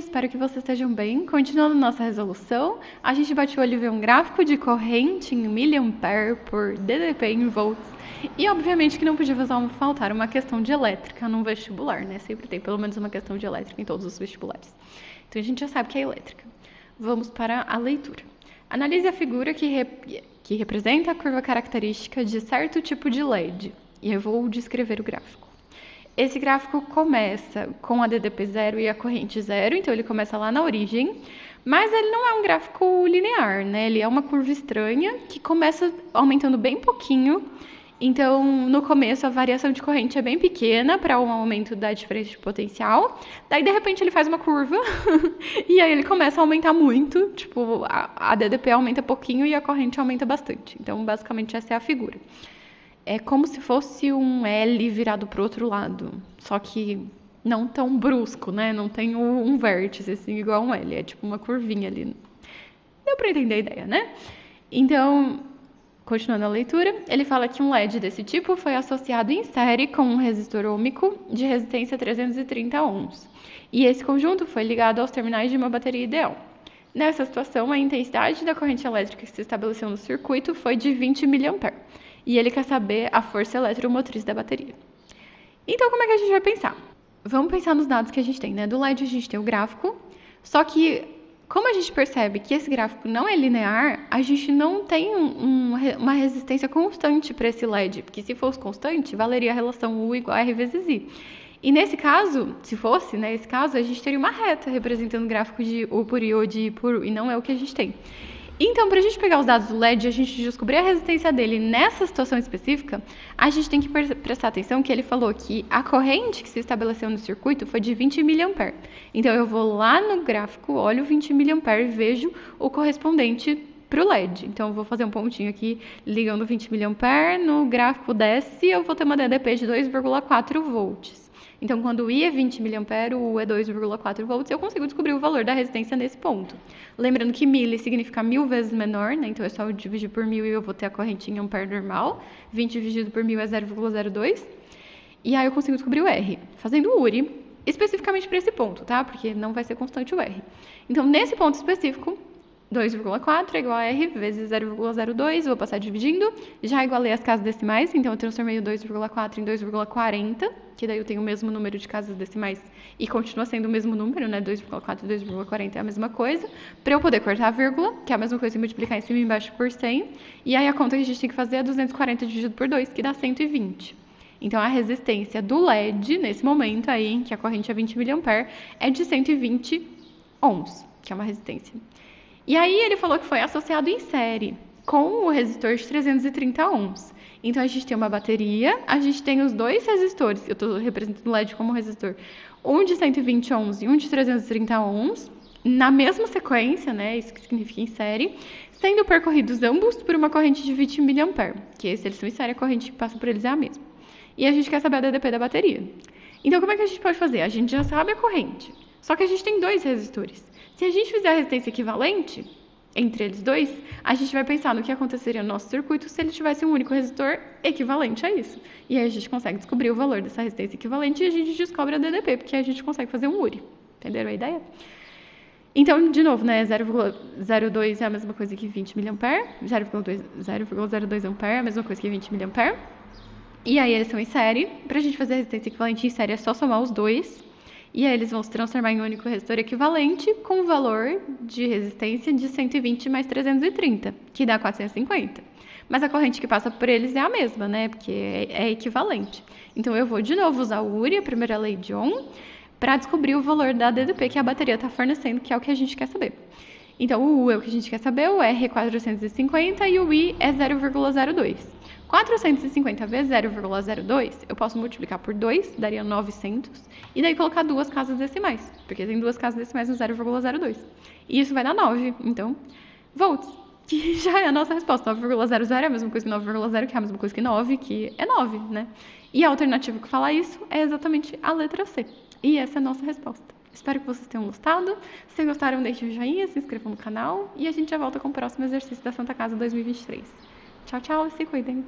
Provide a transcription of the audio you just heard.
espero que vocês estejam bem. Continuando nossa resolução, a gente bate o olho e vê um gráfico de corrente em miliampere por DDP em volts. E obviamente que não podia faltar uma questão de elétrica no vestibular, né? Sempre tem pelo menos uma questão de elétrica em todos os vestibulares. Então a gente já sabe que é elétrica. Vamos para a leitura. Analise a figura que representa a curva característica de certo tipo de LED. E eu vou descrever o gráfico. Esse gráfico começa com a DDP 0 e a corrente 0, então ele começa lá na origem, mas ele não é um gráfico linear, né? Ele é uma curva estranha que começa aumentando bem pouquinho. Então, no começo, a variação de corrente é bem pequena para um aumento da diferença de potencial. Daí, de repente, ele faz uma curva e aí ele começa a aumentar muito. Tipo, a DDP aumenta pouquinho e a corrente aumenta bastante. Então, basicamente, essa é a figura. É como se fosse um L virado para o outro lado, só que não tão brusco, né? Não tem um vértice, assim, igual um L. É tipo uma curvinha ali. Deu para entender a ideia, né? Então, continuando a leitura, ele fala que um LED desse tipo foi associado em série com um resistor ohmico de resistência 330 ohms. E esse conjunto foi ligado aos terminais de uma bateria ideal. Nessa situação, a intensidade da corrente elétrica que se estabeleceu no circuito foi de 20 mA. E ele quer saber a força eletromotriz da bateria. Então, como é que a gente vai pensar? Vamos pensar nos dados que a gente tem, né? Do LED a gente tem o gráfico, só que, como a gente percebe que esse gráfico não é linear, a gente não tem uma resistência constante para esse LED, porque se fosse constante, valeria a relação U igual a R vezes I. E nesse caso, se fosse, né, esse caso, a gente teria uma reta representando o gráfico de U por I ou de I por U, e não é o que a gente tem. Então, para a gente pegar os dados do LED e a gente descobrir a resistência dele nessa situação específica, a gente tem que prestar atenção que ele falou que a corrente que se estabeleceu no circuito foi de 20 mA. Então, eu vou lá no gráfico, olho 20 mA e vejo o correspondente para o LED. Então, eu vou fazer um pontinho aqui ligando 20 mA, no gráfico desce eu vou ter uma DDP de 2,4 volts. Então, quando o I é 20 mA, o U é 2,4 volts, eu consigo descobrir o valor da resistência nesse ponto. Lembrando que mili significa 1000 vezes menor, né? Então, é só eu dividir por 1000 e eu vou ter a corrente em ampere normal. 20 dividido por 1000 é 0,02. E aí eu consigo descobrir o R, fazendo o URI, especificamente para esse ponto, tá? Porque não vai ser constante o R. Então, nesse ponto específico, 2,4 é igual a R vezes 0,02, vou passar dividindo, já igualei as casas decimais, então eu transformei o 2,4 em 2,40, que daí eu tenho o mesmo número de casas decimais e continua sendo o mesmo número, né, 2,4 e 2,40 é a mesma coisa, para eu poder cortar a vírgula, que é a mesma coisa que multiplicar em cima e embaixo por 100, e aí a conta que a gente tem que fazer é 240 dividido por 2, que dá 120. Então, a resistência do LED, nesse momento aí, em que a corrente é 20 mA, é de 120 ohms, que é uma resistência. E aí ele falou que foi associado em série com o resistor de 330 ohms. Então, a gente tem uma bateria, a gente tem os dois resistores, eu estou representando o LED como resistor, um de 120 ohms e um de 330 ohms, na mesma sequência, né, isso que significa em série, sendo percorridos ambos por uma corrente de 20 mA, que se eles são em série, a corrente que passa por eles é a mesma. E a gente quer saber a DDP da bateria. Então, como é que a gente pode fazer? A gente já sabe a corrente, só que a gente tem dois resistores. Se a gente fizer a resistência equivalente entre eles dois, a gente vai pensar no que aconteceria no nosso circuito se ele tivesse um único resistor equivalente a isso. E aí a gente consegue descobrir o valor dessa resistência equivalente e a gente descobre a DDP, porque a gente consegue fazer um URI. Entenderam a ideia? Então, de novo, né, 0,02 é a mesma coisa que 20 mA, 0,02 ampere é a mesma coisa que 20 mA. E aí eles são em série. Para a gente fazer a resistência equivalente em série é só somar os dois. E aí eles vão se transformar em um único resistor equivalente com o valor de resistência de 120 mais 330, que dá 450. Mas a corrente que passa por eles é a mesma, né? Porque é equivalente. Então, eu vou de novo usar o URI, a primeira lei de Ohm, para descobrir o valor da DDP que a bateria está fornecendo, que é o que a gente quer saber. Então, o U é o que a gente quer saber, o R é 450 e o I é 0,02. 450 vezes 0,02, eu posso multiplicar por 2, daria 900, e daí colocar duas casas decimais, porque tem duas casas decimais no 0,02. E isso vai dar 9, então, volts, que já é a nossa resposta. 9,00 é a mesma coisa que 9,0, que é a mesma coisa que 9, que é 9, né? E a alternativa que fala isso é exatamente a letra C. E essa é a nossa resposta. Espero que vocês tenham gostado. Se gostaram, deixem o joinha, se inscrevam no canal e a gente já volta com o próximo exercício da Santa Casa 2023. Tchau, tchau e se cuidem!